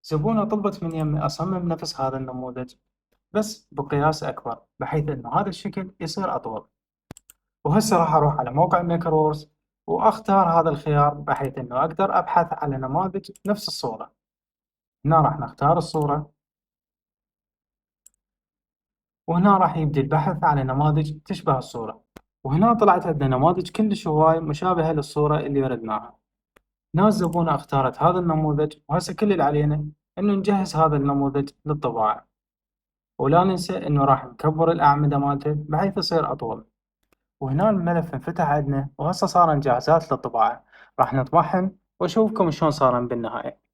زبونة طلبت من يمي أصمم نفس هذا النموذج بس بقياس أكبر بحيث إنه هذا الشكل يصير أطول، وهسه راح أروح على موقع ميكروورز وأختار هذا الخيار بحيث إنه أقدر أبحث على نماذج نفس الصورة. هنا راح نختار الصورة، وهنا راح يبدي البحث على نماذج تشبه الصورة، وهنا طلعت عندنا نماذج كلش هواي مشابهة للصورة اللي وردناها. هنا الزبونة اختارت هذا النموذج، وهسه كل اللي علينا إنه نجهز هذا النموذج للطباعة، ولا ننسى إنه راح نكبر الأعمدة مالته بحيث يصير أطول. وهنا الملف انفتح عندنا وهسه صارن جاهزات للطباعة، راح نطبعهن وأشوفكم شلون صارن بالنهاية.